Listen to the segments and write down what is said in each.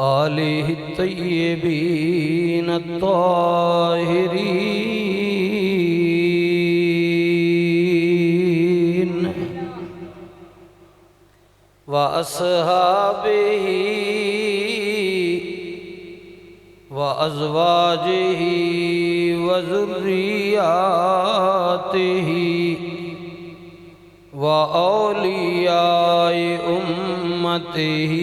آلہ الطیبین الطاہرین وأصحابہ وأزواجہ وذریاتہ وأولیاء أمته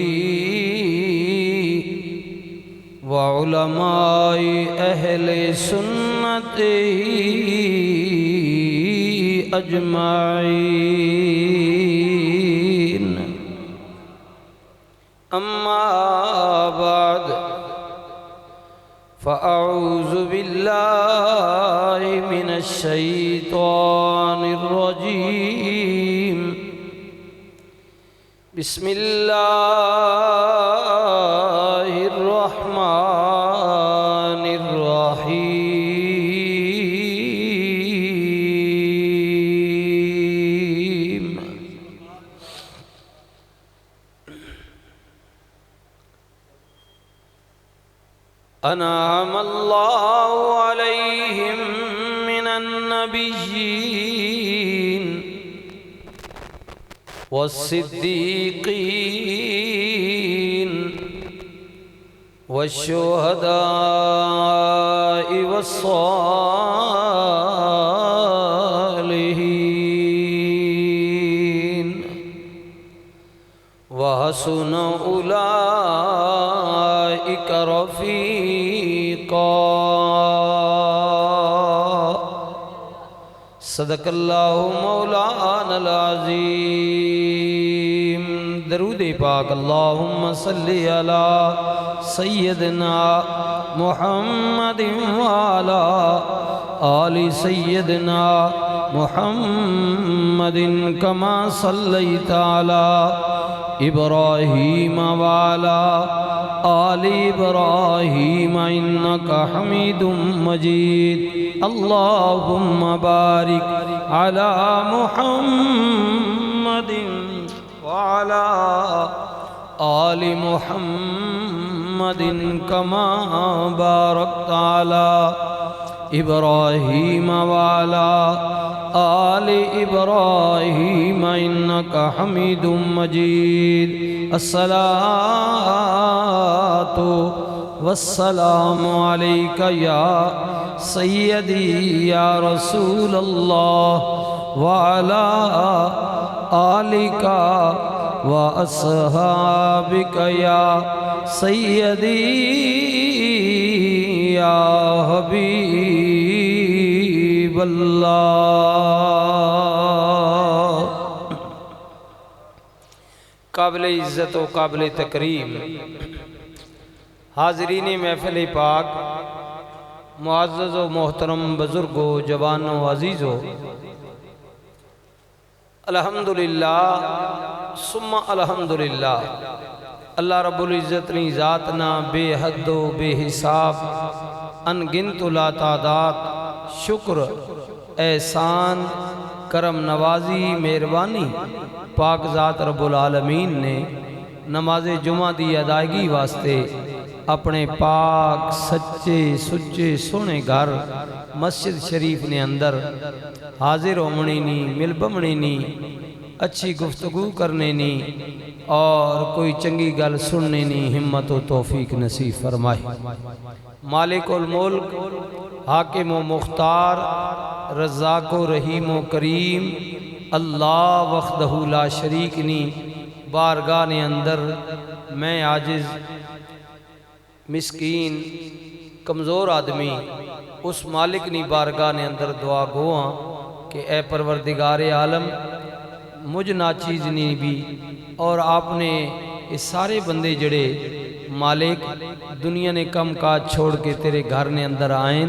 وعلماء أهل سنته أجمعين أما بعد فأعوذ بالله من الشيطان الرجيم بسم الله الرحمن الرحيم أنعم الله عليهم من النبيين والصديقين والشهداء والصالحين وحسن أولئك رفيقا صدق اللہ مولانا العظیم درود پاک اللہم صلی علی سیدنا محمد وعلا آل سیدنا محمد کما صلیت علی ابراہیم وعلا آل ابراہیم انکا حمید مجید اللہم بارک علی محمد وعلا آل محمد کما بارکت علی ابراہیم وعلا آل ابراہیم انکا حمید مجید الصلاة والسلام علیکہ یا سیدی یا رسول اللہ وعلا آلکہ واصحابکہ یا سیدی یا حبیب اللہ قابل عزت و قابل تکریم حاضرین محفل پاک معزز و محترم بزرگو جوانو عزیزو الحمدللہ ثم الحمدللہ اللہ رب العزت نے ذاتنا بے حد و بے حساب انگنت لا تعداد شکر احسان کرم نوازی مہربانی پاک ذات رب العالمین نے نماز جمعہ دی ادائیگی واسطے اپنے پاک سچے سچے سونے گھر مسجد شریف نے اندر حاضر ہومنی نی مل بمنی نی اچھی گفتگو کرنے نی اور کوئی چنگی گل سننے نی ہمت و توفیق نصیب فرمائے مالک الملک حاکم و مختار رزاق و رحیم و کریم اللہ وحدہ لا شریک نی بارگاہ نے اندر میں عاجز مسکین کمزور آدمی اس مالک نی بارگاہ نے اندر دعا گواں کہ اے پروردگار عالم مجھ ناچیز نی بھی اور آپ نے اس سارے بندے جڑے مالک دنیا نے کم کاج چھوڑ کے تیرے گھر نے اندر آئیں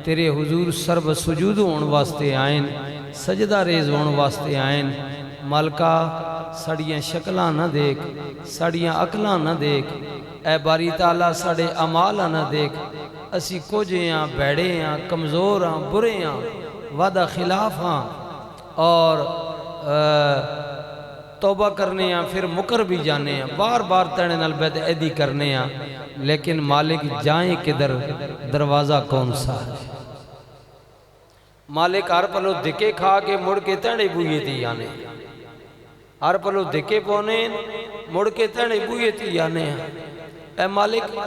تیرے حضور سرب سجود ہون واسطے آئیں سجدہ ریز ہون واسطے آئیں مالکہ سڑیاں شکلاں نہ دیکھ سڑیاں عقلاں نہ دیکھ اے باری تعالیٰ سڑے عمالاں نہ دیکھ اسی کجے ہاں بیڑے ہاں کمزور ہاں برے ہاں وعدہ خلاف ہاں اور توبہ کرنے ہیں پھر مکر بھی جانے ہیں بار بار تیرے نال بد عہدی کرنے ہیں لیکن مالک جائیں کدھر دروازہ کون سا ہے مالک ہر پلو دھکے کھا کے مڑ کے تیرے بوئے تھی آنے ہر پلو دھکے پونے مڑ کے تیرے بوئے تھی آنے ہیں اے مالک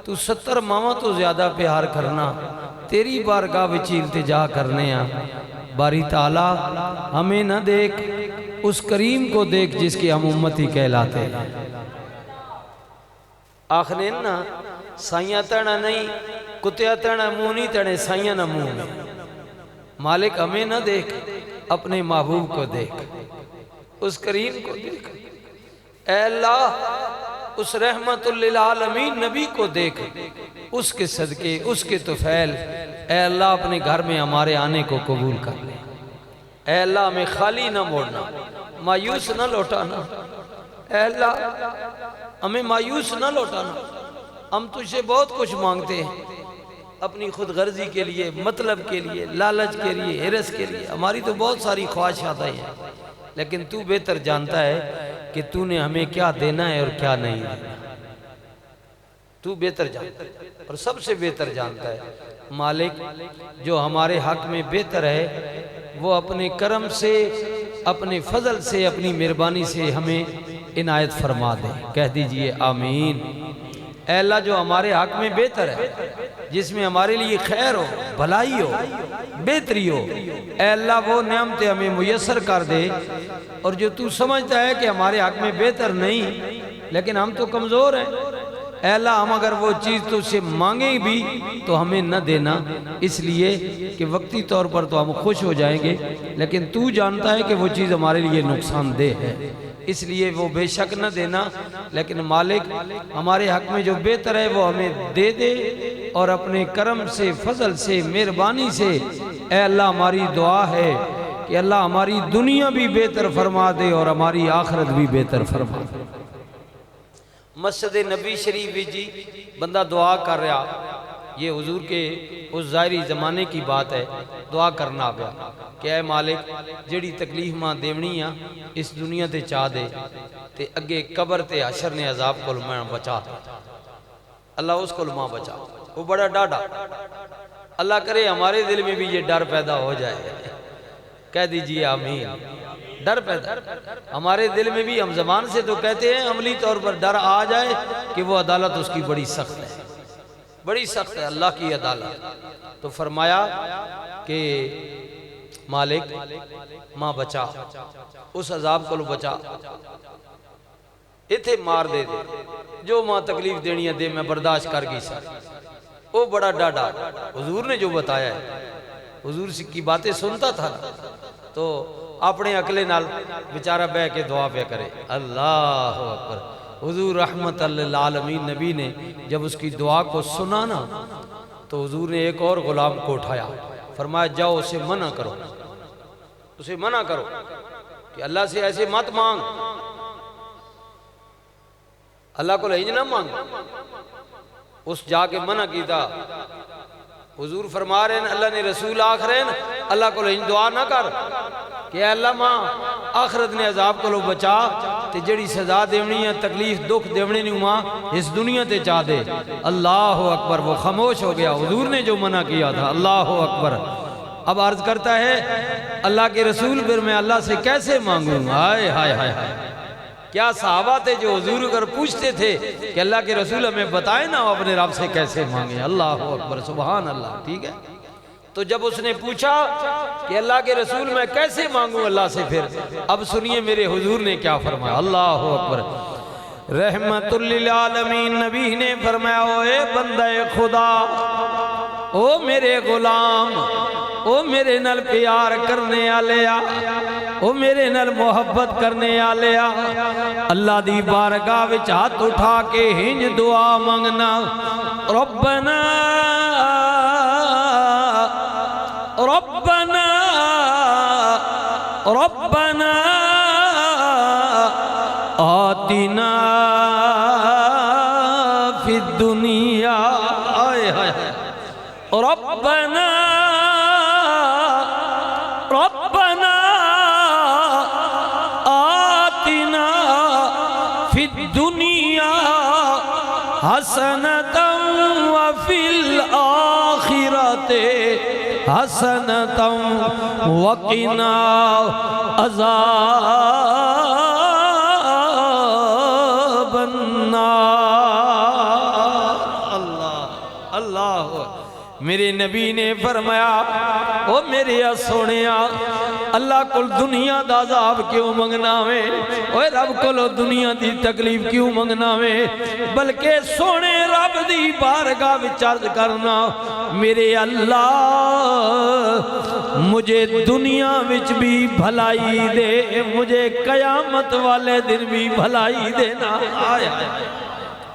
تو 70 ماما تو زیادہ پیار کرنا تیری بارگاہ وچ التجا کرنے ہیں باری تعالیٰ ہمیں نہ دیکھ اس کریم کو دیکھ جس کی ہم امتی کہلاتے ہیں آخرین نا سائیاں تینا نہیں کتیا تینا منہ نہیں تینے سائیاں نہ منہ میں مالک ہمیں نہ دیکھ اپنے محبوب کو دیکھ اس کریم کو دیکھ اے اللہ اس رحمت للعالمین نبی کو دیکھ اس کے صدقے اس کے طفیل اے اللہ اپنے گھر میں ہمارے آنے کو قبول کر لے اے اللہ ہمیں خالی نہ موڑنا مایوس نہ لوٹانا اے اللہ ہمیں مایوس نہ لوٹانا ہم تجھے بہت کچھ مانگتے ہیں اپنی خود غرضی کے لیے مطلب کے لیے لالچ کے لیے حرص کے لیے ہماری تو بہت ساری خواہشات ہیں لیکن تو بہتر جانتا ہے کہ تو نے ہمیں کیا دینا ہے اور کیا نہیں دینا تو بہتر جانتا ہے اور سب سے بہتر جانتا ہے مالک جو ہمارے حق میں بہتر ہے وہ اپنے کرم سے اپنے فضل سے اپنی مہربانی سے ہمیں عنایت فرما دے کہہ دیجئے آمین اے اللہ جو ہمارے حق میں بہتر ہے جس میں ہمارے لیے خیر ہو بھلائی ہو بہتری ہو اے اللہ وہ نعمتیں ہمیں میسر کر دے اور جو تو سمجھتا ہے کہ ہمارے حق میں بہتر نہیں لیکن ہم تو کمزور ہیں اے اللہ ہم اگر وہ چیز تو سے مانگیں بھی تو ہمیں نہ دینا اس لیے کہ وقتی طور پر تو ہم خوش ہو جائیں گے لیکن تو جانتا ہے کہ وہ چیز ہمارے لیے نقصان دہ ہے اس لیے وہ بے شک نہ دینا لیکن مالک ہمارے حق میں جو بہتر ہے وہ ہمیں دے دے اور اپنے کرم سے فضل سے مہربانی سے اے اللہ ہماری دعا ہے کہ اللہ ہماری دنیا بھی بہتر فرما دے اور ہماری آخرت بھی بہتر فرما دے مسجد نبی شریف جی بندہ دعا کر رہا یہ حضور کے اس ظاہری زمانے کی بات ہے دعا کرنا پیا کہ اے مالک جڑی تکلیف ماں دیونی اس دنیا تے چاہ دے تے اگے قبر تے حشر نے عذاب کو میں بچا اللہ اس کو ماں بچا وہ بڑا ڈاڈا اللہ کرے ہمارے دل میں بھی یہ ڈر پیدا ہو جائے کہہ دیجئے آمین ڈر پیدا ہمارے دل میں بھی ہم زبان سے تو کہتے ہیں عملی طور پر ڈر آ جائے کہ وہ عدالت اس کی بڑی سخت ہے بڑی سخت ہے اللہ کی عدالت تو فرمایا کہ مالک ماں بچا اس عذاب کو بچا اتھے مار دے دے جو ماں تکلیف دینی ہے دے میں برداشت کر گئی سا وہ بڑا ڈاڈا حضور نے جو بتایا ہے حضور کی باتیں سنتا تھا تو اپنے عقلے نال بیچارہ بہ کے دعا پہ کرے اللہ اکبر حضور رحمت للعالمین نبی نے جب اس کی دعا کو سنا نا تو حضور نے ایک اور غلام کو اٹھایا فرمایا جاؤ اسے منع کرو اسے منع کرو کہ اللہ سے ایسے مت مانگ اللہ کو لہج نہ مانگ اس جا کے منع کی تھا حضور فرما رہے ہیں اللہ نے رسول آخرین اللہ کو لہج دعا نہ کر کہ اے اللہ ماں آخرت نے عذاب کو لو بچا تے جڑی سزا دیونی ہے تکلیف دکھ دیونی نہیں ماں اس دنیا تے چاہ دے اللہ اکبر وہ خاموش ہو گیا حضور نے جو منع کیا تھا اللہ اکبر اب عرض کرتا ہے اللہ کے رسول پھر میں اللہ سے کیسے مانگوں ہائے ہائے ہائے ہائے کیا صحابہ تھے جو حضور اگر پوچھتے تھے کہ اللہ کے رسول ہمیں بتائے نا اپنے رب سے کیسے مانگیں اللہ اکبر سبحان اللہ ٹھیک ہے تو جب اس نے پوچھا کہ اللہ کے رسول میں کیسے مانگوں اللہ سے پھر اب سنیے میرے حضور نے کیا فرمایا اللہ اکبر رحمت للعالمین نبی نے فرمایا اے بندہ خدا او میرے غلام او میرے نال پیار کرنے آلیا او میرے نال محبت کرنے آلیا اللہ دی بارگاہ وچ ہاتھ اٹھا کے ہنج دعا مانگنا ربنا ربنا ربنا آتنا فی الدنیا ربنا ربنا آتنا فی الدنیا حسنۃ وفی الآخرۃ حسنۃ وقنا عذاب النار۔ اللہ اللہ، میرے نبی نے فرمایا او میرے سونیا اللہ کو دنیا دا عذاب کیوں منگنا وے، اوے رب کو دنیا دی تکلیف کیوں منگنا وے، بلکہ سونے رب دی بارگاہ وچ عرض کرنا میرے اللہ مجھے دنیا وچ بھی بھلائی دے، مجھے قیامت والے دن بھی بھلائی دینا۔ آیا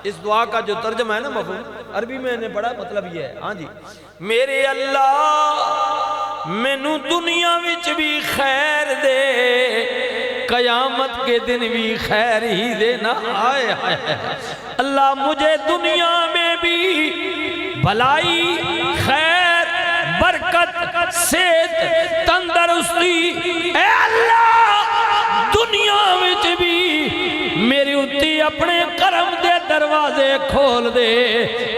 اس دعا کا جو ترجمہ ہے نا مفہوم عربی میں نے پڑھا، مطلب یہ ہے ہاں جی، میرے اللہ مینوں دنیا وچ بھی خیر دے، قیامت کے دن بھی خیر ہی دینا۔ آئے اللہ مجھے دنیا میں بھی بھلائی، خیر، برکت، صحت، تندرستی، اے اللہ دنیا وچ بھی میری اتی اپنے کرم دے دروازے کھول دے،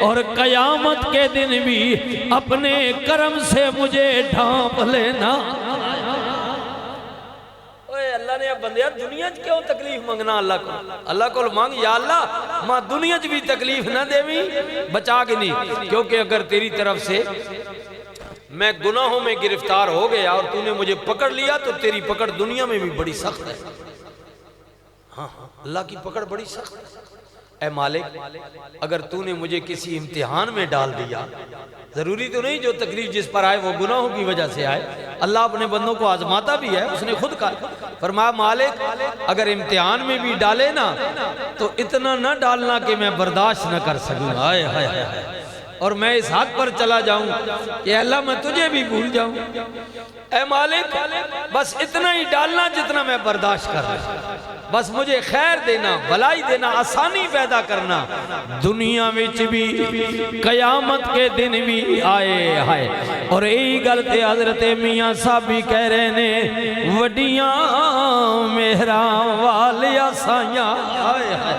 اور قیامت کے دن بھی اپنے کرم سے مجھے ڈھانپ لینا۔ اوے اللہ نے اب بندیا دنیا چ کیوں تکلیف منگنا اللہ کو؟ اللہ کو مانگ یا اللہ ماں دنیا چ بھی تکلیف نہ دے بھی بچا کے نہیں، کیونکہ اگر تیری طرف سے میں گناہوں میں گرفتار ہو گیا اور تو نے مجھے پکڑ لیا تو تیری پکڑ دنیا میں بھی بڑی سخت ہے۔ ہاں اللہ کی پکڑ بڑی سخت ہے۔ اے مالک اگر تو نے مجھے کسی امتحان میں ڈال دیا، ضروری تو نہیں جو تکلیف جس پر آئے وہ گناہوں کی وجہ سے آئے، اللہ اپنے بندوں کو آزماتا بھی ہے، اس نے خود کہا فرمایا مالک اگر امتحان میں بھی ڈالے نا تو اتنا نہ ڈالنا کہ میں برداشت نہ کر سکوں، آئے ہائے ہائے، اور میں اس حد پر چلا جاؤں کہ اللہ میں تجھے بھی بھول جاؤں۔ اے مالک بس اتنا ہی ڈالنا جتنا میں برداشت کر رہا ہوں، بس مجھے خیر دینا، بھلائی دینا، آسانی پیدا کرنا، دنیا وچ بھی قیامت کے دن بھی آئے ہائے۔ اور یہی گل تے حضرت میاں صاحب بھی کہہ رہے نے وڈیاں مہراں والیاں سائیاں، آئے ہائے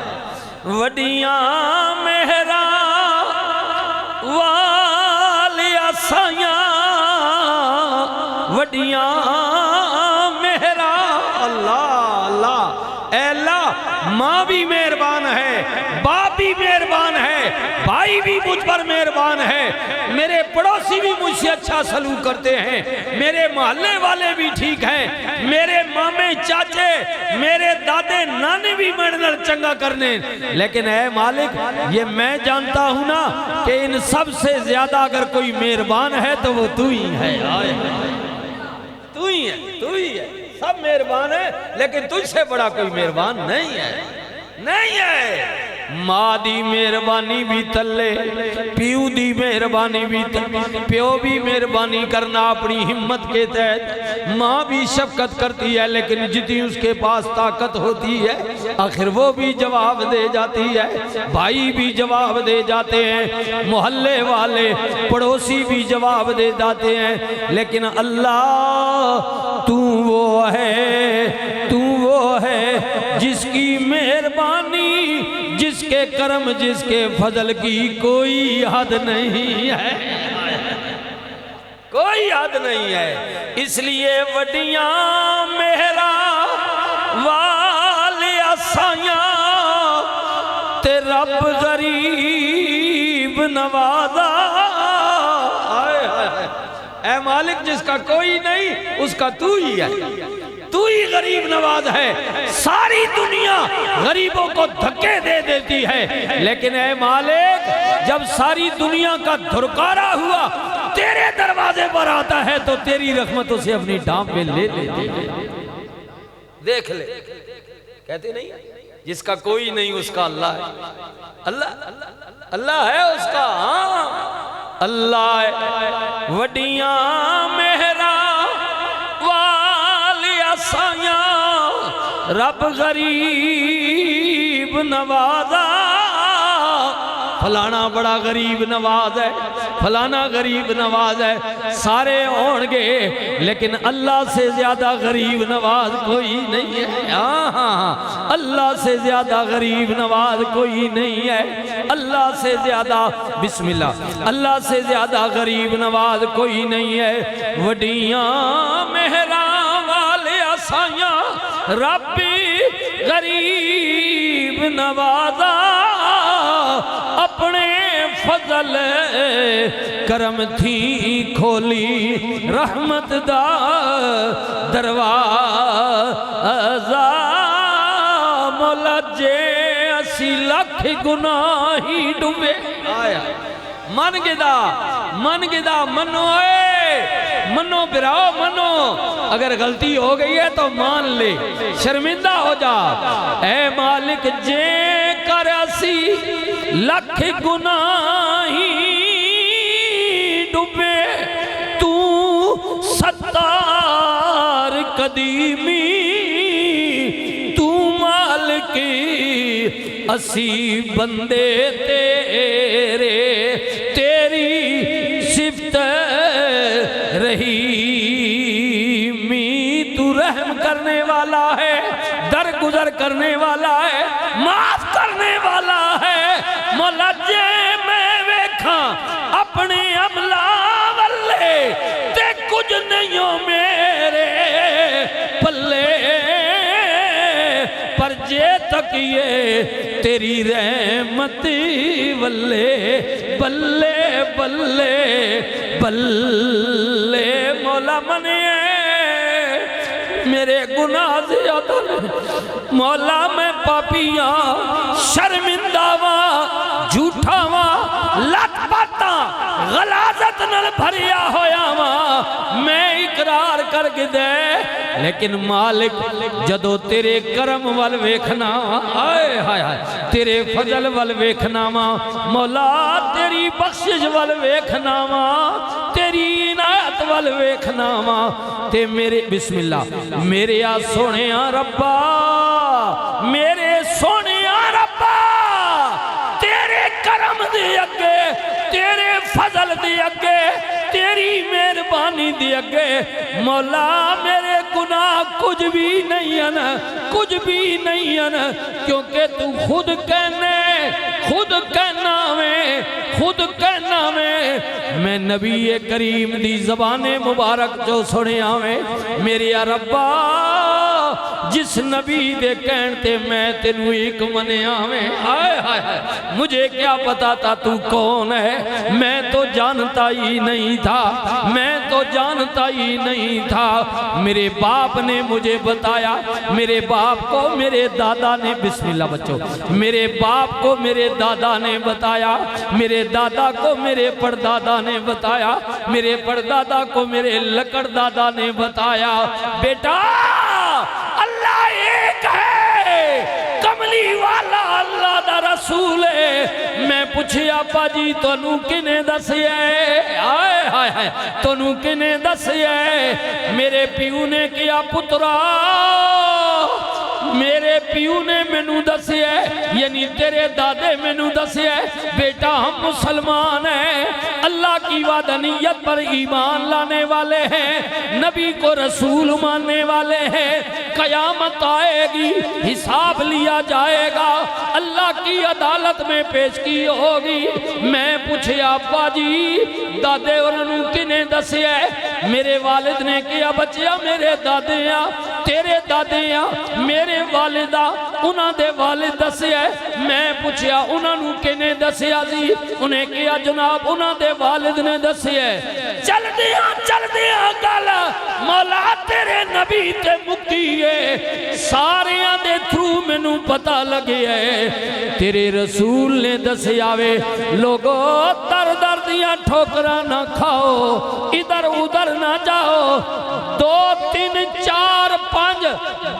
وڈیاں مہراں والیاں سائیاں، وڈیاں مہرا۔ اللہ اللہ، اے اللہ ماں بھی مہربان ہے، باپ بھی مہربان ہے، بھائی بھی مجھ پر مہربان ہے، میرے پڑوسی بھی مجھ سے اچھا سلوک کرتے ہیں، میرے محلے والے بھی ٹھیک ہیں، میرے مامے چاچے میرے دادے نانے بھی میرے نال چنگا کرنے، لیکن اے مالک یہ میں جانتا ہوں نا کہ ان سب سے زیادہ اگر کوئی مہربان ہے تو وہ تو ہی ہے۔ آئے تو ہی ہے، تو ہی ہے، سب مہربان ہے لیکن تجھ سے بڑا کوئی مہربان نہیں ہے، نہیں ہے۔ ماں دی مہربانی بھی تلے، پیو دی مہربانی بھی تلے، پیو بھی مہربانی کرنا اپنی ہمت کے تحت، ماں بھی شفقت کرتی ہے لیکن جتنی اس کے پاس طاقت ہوتی ہے آخر وہ بھی جواب دے جاتی ہے، بھائی بھی جواب دے جاتے ہیں، محلے والے پڑوسی بھی جواب دے جاتے ہیں، لیکن اللہ تو وہ ہے جس کی مہربانی، جس کے کرم، جس کے فضل کی کوئی حد نہیں ہے، کوئی حد نہیں ہے۔ اس لیے وڈیاں مہرا والیاں سائیاں تے رب غریب نوازا۔ اے مالک جس کا کوئی نہیں اس کا تو ہی ہے، تو ہی غریب نواز ہے۔ ساری دنیا غریبوں کو دھکے دے دیتی ہے لیکن اے مالک جب ساری دنیا کا دھرکارا ہوا تیرے دروازے پر آتا ہے تو تیری رحمتوں سے اپنی ڈانپ میں لے لیتے ہیں۔ دیکھ لے کہتے نہیں جس کا کوئی نہیں اس کا اللہ ہے، اللہ ہے اس کا، ہاں اللہ ہے۔ وڈیاں مہرا والیاں سائیاں رب غریب نوازا، فلانا بڑا غریب نواز ہے، فلانا غریب نواز ہے، سارے ہون گے لیکن اللہ سے زیادہ غریب نواز کوئی نہیں ہے۔ اللہ سے زیادہ غریب نواز کوئی نہیں ہے، اللہ سے زیادہ، بسم اللہ، اللہ سے زیادہ غریب نواز کوئی نہیں ہے۔ وڈیاں مہراں والے آسائیاں ربی غریب نوازا، اپنے فضل کرم تھی کھولی رحمت دا دروازہ، مولا جے اسی لکھ گناہی ڈوبے آیا من گدا منو منو براؤ منو، اگر غلطی ہو گئی ہے تو مان لے، شرمندہ ہو جا۔ اے مالک جے کر اسی لکھ گناہی ڈوبے، تو ستار قدیمی، تو مالکی اسی بندے تیرے، تیری صفت رحیمی، تو رحم کرنے والا ہے، درگزر کرنے والا ہے، معاف کرنے والا ہے۔ مولا جے میں ویکھاں اپنے عملہ والے تے کچھ نہیں ہو میرے پلے، پر جے تک یہ تیری رحمت والے بلے بلے بلے، مولا منے میرے گناہ زیادہ مولا میں پاپیاں شرمندہ وا جھوٹا وا لت پاتا غلاظت نل بھریا ہویا وا، میں اقرار کر کے دے، لیکن مالک جدو تیرے کرم وال ویکھنا آئے ہائے ہائے، تیرے فضل وال ویکھنا مولا، تیری بخشش وال ویکھنا تیری عنایت وال ویکھنا تے میرے بسم اللہ میرے آ سونے آ ربا، میرے سونے آ ربا، تیرے کرم دے اگے، تیرے فضل دے اگے، تیری مہربانی دے اگے مولا میرے گناہ کچھ بھی نہیں ہے، کچھ بھی نہیں ہے، کیونکہ تو خود کہنے، خود کہنا میں نبی کریم دی زبان مبارک جو سنے آویں میرے ربا، جس نبی دے کہنتے میں تینوں ایک منے آویں، آئے آئے آئے، مجھے کیا پتا تھا تو کون ہے، میں تو جانتا ہی نہیں تھا، میں تو جانتا ہی نہیں تھا، میرے باپ نے مجھے بتایا، میرے باپ کو میرے دادا نے، بسم اللہ بچو، میرے باپ کو میرے دادا نے بتایا، میرے دادا کو میرے پردادا نے بتایا، میرے پردادا کو میرے لکڑ دادا نے بتایا، بیٹا اللہ ایک ہے، کملی والا اللہ دا رسول ہے۔ میں پوچھے آپا جی تو نو کنے دسی ہے، آئے آئے آئے تو نو کنے دسی ہے، میرے پیو نے کیا پترا، میرے پیو نے مینوں دسی ہے، یعنی تیرے دادے مینوں دسی ہے، بیٹا ہم مسلمان ہیں، اللہ کی وعدانیت پر ایمان لانے والے ہیں، نبی کو رسول ماننے والے ہیں، قیامت آئے گی، حساب لیا جائے گا، اللہ کی عدالت میں پیش کی ہوگی۔ میں پوچھے آپا جی دادے انہوں کنے دسی ہے، میرے والد نے کیا بچیا میرے دادے ہیں، تیرے دادے ہیں، میرے والدہ انہاں دے والد دسی ہے، میں پوچھیا انہوں کنے دسی آزی، انہیں کیا جناب انہاں دے والد نے دسی ہے، چل دیاں گل مولا تیرے نبی تے مکی ہے، سارے دے تھرو منو پتہ لگے ہے، تیرے رسول نے دسی آوے، لوگو در در دیاں ٹھوکرا نہ کھاؤ، ادھر ادھر نہ جاؤ، 2 3 4 5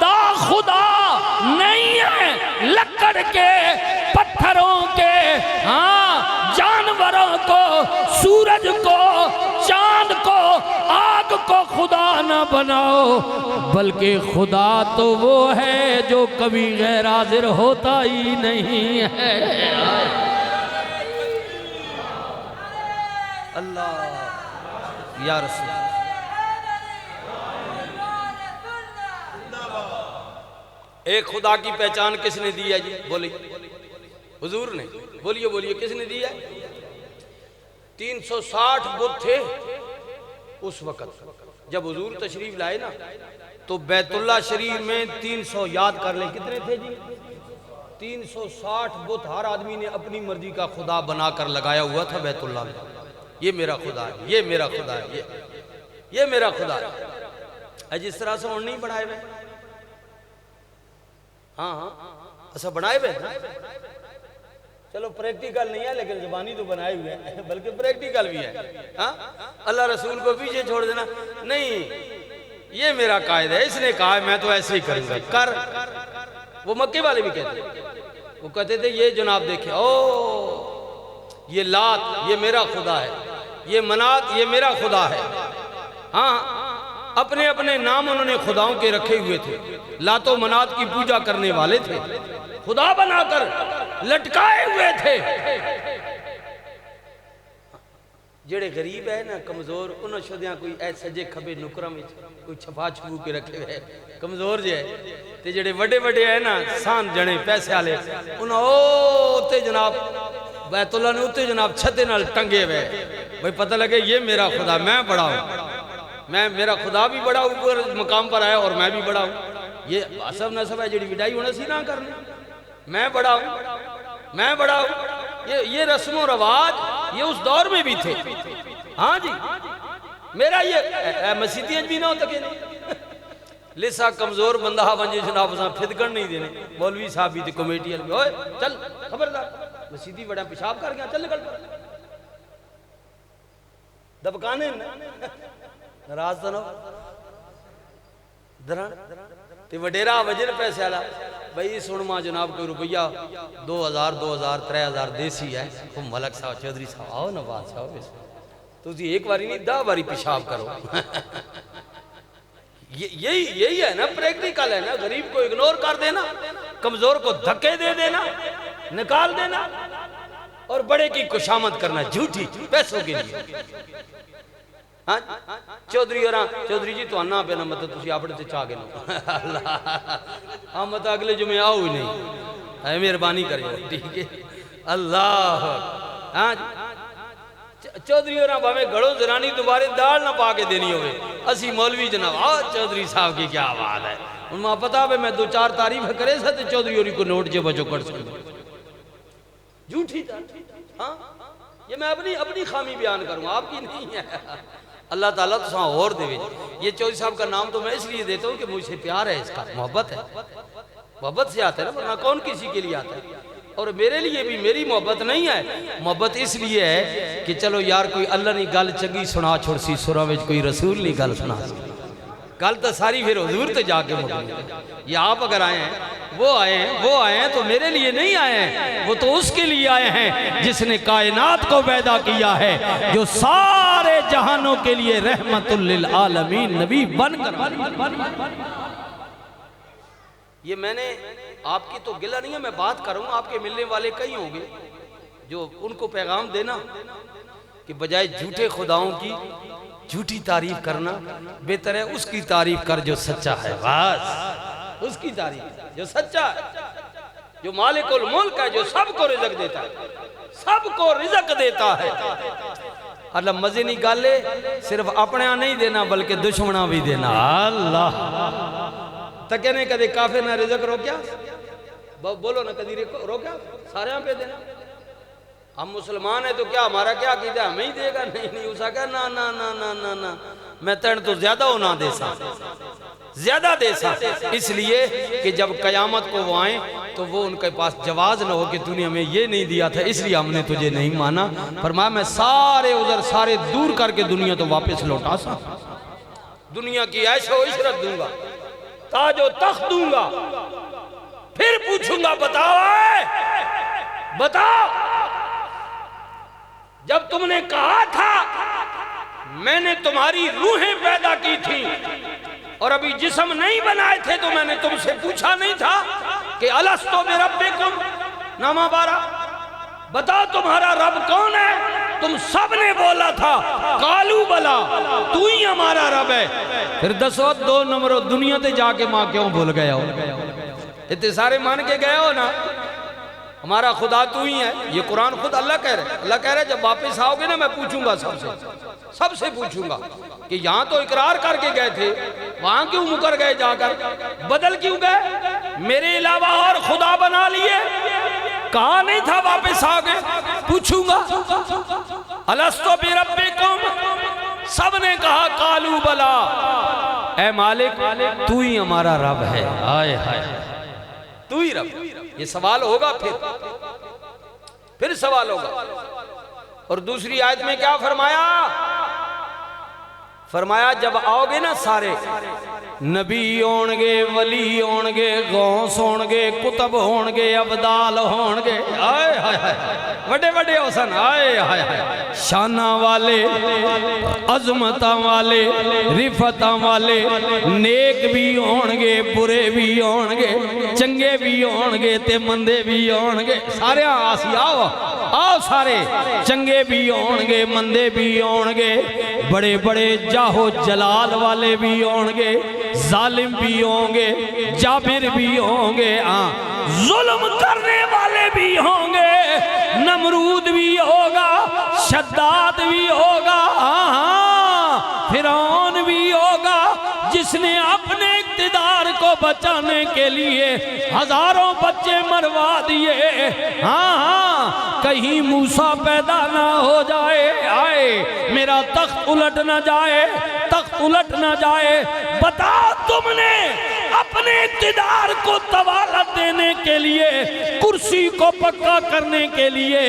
دا خدا نہیں ہے، لکڑ کے پتھروں کے، ہاں جانوروں کو، سورج کو، چاند کو، آگ کو خدا نہ بناؤ، بلکہ خدا تو وہ ہے جو کبھی غیر حاضر ہوتا ہی نہیں ہے۔ اللہ یا رسول اللہ۔ ایک خدا کی پہچان کس نے دی ہے جی؟ بولیے حضور نے، بولیے بولیے کس نے دی ہے؟ 360 بت تھے اس وقت جب حضور تشریف لائے نا، تو بیت اللہ شریف میں 300 یاد کر لیں کتنے تھے جی؟ 360 بت ہر آدمی نے اپنی مرضی کا خدا بنا کر لگایا ہوا تھا بیت اللہ میں۔ یہ میرا خدا ہے، یہ میرا خدا ہے، یہ میرا خدا ہے۔ جس طرح سے اور نہیں بڑھائے ہوئے، ہاں ہاں ایسا بڑھائے ہوئے، چلو پریکٹیکل نہیں ہے لیکن زبانی تو بنائے ہوئے ہیں، بلکہ پریکٹیکل بھی ہے۔ ہاں اللہ رسول کو پیچھے چھوڑ دینا نہیں، یہ میرا قائد ہے، اس نے کہا ہے میں تو ایسے ہی کروں گا، کر۔ وہ مکے والے بھی کہتے ہیں، وہ کہتے تھے یہ جناب دیکھیں، او یہ لات یہ میرا خدا ہے، یہ منات یہ میرا خدا ہے۔ ہاں اپنے اپنے نام انہوں نے خداؤں کے رکھے ہوئے تھے، لات و منات کی پوجا کرنے والے تھے، خدا بنا کر لٹکائے ہوئے تھے۔ جڑے غریب ہے نا کمزور، انہوں شدیاں کوئی ایسے سجے کھبے نکرم کوئی چھپا چھپو کے رکھے ہوئے کمزور جے ہے، تے جڑے وڈے وڈے ہے نا سان جنے پیسے والے، انہوں اوتے جناب بیت اللہ نے اوتے جناب چھتے نال ٹنگے ہوئے، بھئی پتہ لگے یہ میرا خدا، میں بڑا ہوں، میرا خدا بھی بڑا اوپر مقام پر آیا اور میں بھی بڑا ہوں۔ یہ عصب نصب ہے جڑی وڈائی ہونا سی نہ کرنے، میں بڑا ہوں، میں بڑا ہوں۔ یہ رسم و رواج یہ اس دور میں بھی تھے۔ ہاں جی میرا یہ مسیدیاں بھی نہ ہوتا کہ نہیں، لسا کمزور بندہ ونجے جناب اساں پھدکن نہیں دینے، مولوی صاحب بھی تھے کمیٹی والے، اوئے چل خبردار مسیدی بڑا پیشاب کر گیا، چل نکل دبکانے ناراض تو نہ دران تے وڈیرا وجر پیسے والا، بھئی سنما جناب کوئی روپیہ 2000 2000 3000 دیسی ہے، تم ملک صاحب چودھری صاحب آؤ نا بات صاحب اس تو اسی ایک باری نہیں 10 باری پیشاب کرو۔ یہی ہے نا پریکٹیکل ہے نا، غریب کو اگنور کر دینا، کمزور کو دھکے دے دینا، نکال دینا، اور بڑے کی خوشامد کرنا جھوٹی پیسوں کے لیے۔ چودھری اور چودھری جی تو آنا پہ نا مطلب تسی آپ نے چاہ گے نا اللہ ہم مطلب اگلے جمعے آؤ ہی نہیں، اے مہربانی کریں ٹھیک ہے اللہ۔ چودھری اور ہمیں گھڑوں زرانی دوبارے دال نہ پا کے دینی ہوئے، اسی مولوی جناب چودھری صاحب کی کیا بات ہے، ان میں پتا ہے میں 2-4 تعریف کرے سکتے چودھری اور کو نوٹ جے بچو کر سکتے جھوٹی تھا۔ ہاں یہ میں اپنی خامی بیان کروں آپ کی نہیں ہے۔ اللہ تعالیٰ تو ساں اور دے یہ چودھری صاحب کا نام تو میں اس لیے دیتا ہوں کہ مجھ سے پیار ہے، اس کا محبت ہے، محبت سے آتا ہے نا، ورنہ کون کسی کے لیے آتا ہے۔ اور میرے لیے بھی میری محبت نہیں ہے، محبت اس لیے ہے کہ چلو یار کوئی اللہ نہیں گل چنگی سنا چھوڑ سی سورہ وچ کوئی رسول نہیں گل سنا سی، گل تو ساری پھر حضور تے جا کے مکمل ہے۔ یہ آپ اگر آئے ہیں وہ آئے ہیں تو میرے لیے نہیں آئے ہیں، وہ تو اس کے لیے آئے ہیں جس نے کائنات کو پیدا کیا ہے، جو سارے جہانوں کے لیے رحمت للعالمین نبی بن کر۔ یہ میں نے آپ کی تو گلہ نہیں ہے، میں بات کروں آپ کے ملنے والے کئی ہوں گے جو ان کو پیغام دینا کہ بجائے جھوٹے خداؤں کی جھوٹی تعریف کرنا بہتر ہے اس کی تعریف کر جو سچا ہے، بس اس کی تعریف جو سچا ہے، جو مالک الملک ہے، جو سب کو رزق دیتا ہے، سب کو رزق دیتا ہے۔ اللہ مزے نہیں گالے صرف اپنے نہیں دینا بلکہ دشمنہ بھی دینا۔ اللہ تکہ نے کدے کافر نہ رزق روکیا، بولو نہ کدی روکیا، سارے ہم پہ دینا۔ ہم مسلمان ہیں تو کیا ہمارا کیا عقیدہ ہمیں ہی دے گا؟ نہیں اسا کہا نا نا نا نا نا نا میں تین تو زیادہ ہونا دے سا، زیادہ دے سا، اس لیے کہ جب قیامت کو وہ آئیں تو وہ ان کے پاس جواز نہ ہو کہ تو نے ہمیں یہ نہیں دیا تھا اس لیے ہم نے تجھے نہیں مانا۔ فرمایا میں سارے عذر سارے دور کر کے دنیا تو واپس لوٹا سا، دنیا کی عیش و عشرت دوں گا، تاج و تخت دوں گا، پھر پوچھوں گا بتاؤ جب تم نے کہا تھا میں نے تمہاری روحیں پیدا کی تھی اور ابھی جسم نہیں بنائے تھے تو میں نے تم سے پوچھا نہیں تھا کہ الستو بربکم نامہ بارہ بتاؤ تمہارا رب کون ہے؟ تم سب نے بولا تھا قالو بلا تو ہی ہمارا رب ہے، پھر دسو 2 نمبر دنیا تے جا کے ماں کیوں بھول گیا ہو؟ اتنے سارے مان کے گئے ہو نا ہمارا خدا تو ہی ہے. یہ قرآن خود اللہ کہہ رہے ہیں. اللہ کہہ رہے ہیں جب واپس آؤ گے نا میں پوچھوں گا سب سے پوچھوں گا کہ یہاں تو اقرار کر کے گئے تھے، وہاں کیوں مکر گئے، جا کر بدل کیوں گئے، میرے علاوہ اور خدا بنا لیے، کہا نہیں تھا واپس آ گئے؟ پوچھوں گا. الستو بربکم، سب نے کہا قالو بلا، اے مالک تو ہی ہمارا رب ہے. آئے ہائے تو ہی رب. یہ سوال ہوگا، پھر سوال ہوگا. اور دوسری آیت میں کیا فرمایا جب آؤ گے نا سارے نبی ہونگے، ولی ہونگے، غوث ہونگے، کتب ہونگے، ابدال ہونگے، آئے ہائے ہائے بڑے بڑے حسن، آئے ہائے ہائے شانہ والے، عظمتہ والے، رفتہ والے، نیک بھی ہونگے، برے بھی ہونگے، چنگے بھی ہونگے تے مندے بھی ہونگے. سارے آسی آؤ سارے، چنگے بھی ہونگے، مندے بھی ہونگے، بڑے بڑے جاہو جلال والے بھی ہونگے، ظالم بھی ہونگے، جابر بھی ہونگے، ظلم کرنے والے بھی ہونگے، نمرود بھی ہوگا، شداد بھی ہوگا، فرعون بھی ہوگا جس نے اپنے اقتدار کو بچانے کے لیے ہزاروں بچے مروا دیے. کہیں موسیٰ پیدا نہ ہو جائے، آئے میرا تخت الٹ نہ جائے، تخت الٹ نہ جائے. بتاؤ تم نے اپنے اقتدار کو طوالت دینے کے لیے، کرسی کو پکا کرنے کے لیے